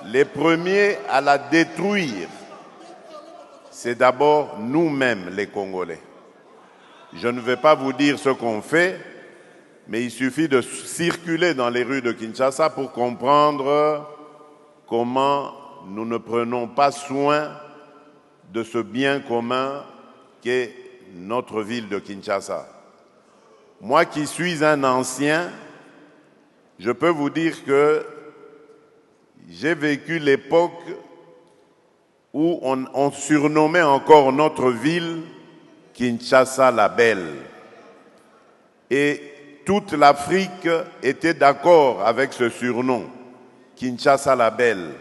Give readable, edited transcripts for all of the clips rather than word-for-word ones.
les premiers à la détruire, c'est d'abord nous-mêmes les Congolais. Je ne vais pas vous dire ce qu'on fait, mais il suffit de circuler dans les rues de Kinshasa pour comprendre comment nous ne prenons pas soin de ce bien commun qu'est notre ville de Kinshasa. Moi qui suis un ancien, je peux vous dire que j'ai vécu l'époque où on surnommait encore notre ville Kinshasa la Belle. Et toute l'Afrique était d'accord avec ce surnom, Kinshasa la Belle.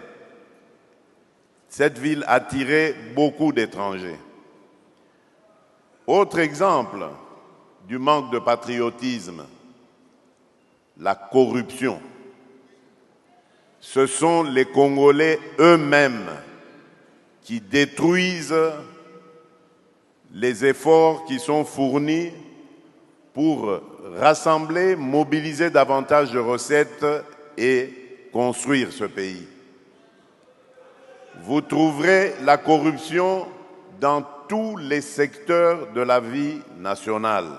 Cette ville attirait beaucoup d'étrangers. Autre exemple du manque de patriotisme, la corruption. Ce sont les Congolais eux-mêmes qui détruisent les efforts qui sont fournis pour rassembler, mobiliser davantage de recettes et construire ce pays. Vous trouverez la corruption dans tous les secteurs de la vie nationale.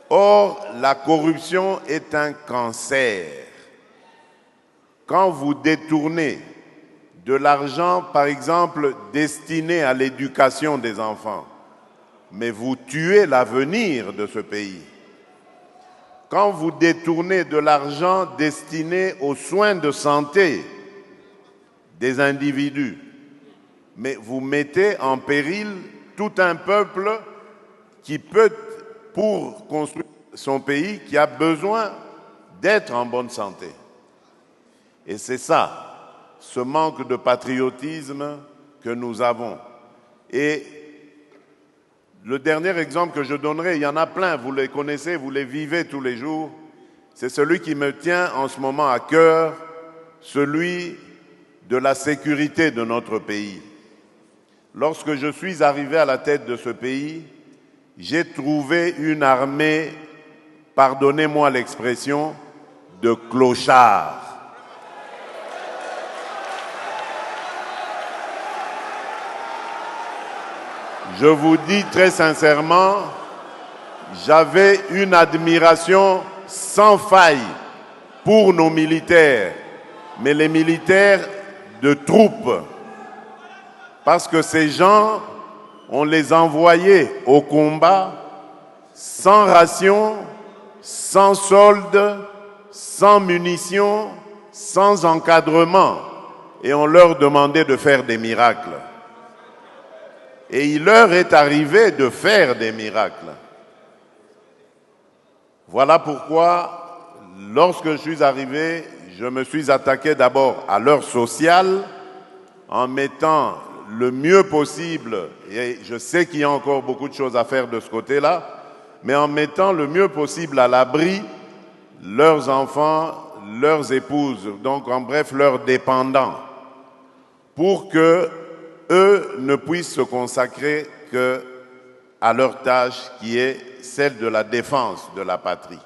Or, la corruption est un cancer. Quand vous détournez de l'argent, par exemple, destiné à l'éducation des enfants, mais vous tuez l'avenir de ce pays. Quand vous détournez de l'argent destiné aux soins de santé des individus, mais vous mettez en péril tout un peuple qui peut, pour construire son pays, qui a besoin d'être en bonne santé. Et c'est ça, ce manque de patriotisme que nous avons. Et le dernier exemple que je donnerai, il y en a plein, vous les connaissez, vous les vivez tous les jours, c'est celui qui me tient en ce moment à cœur, celui de la sécurité de notre pays. Lorsque je suis arrivé à la tête de ce pays, j'ai trouvé une armée, pardonnez-moi l'expression, de clochards. Je vous dis très sincèrement, j'avais une admiration sans faille pour nos militaires, mais les militaires de troupes, parce que ces gens, on les envoyait au combat sans ration, sans solde, sans munitions, sans encadrement, et on leur demandait de faire des miracles. Et il leur est arrivé de faire des miracles. Voilà pourquoi, lorsque je suis arrivé, je me suis attaqué d'abord à l'heure sociale, en mettant le mieux possible, et je sais qu'il y a encore beaucoup de choses à faire de ce côté-là, mais en mettant le mieux possible à l'abri leurs enfants, leurs épouses, donc en bref leurs dépendants, pour que eux ne puissent se consacrer qu'à leur tâche qui est celle de la défense de la patrie.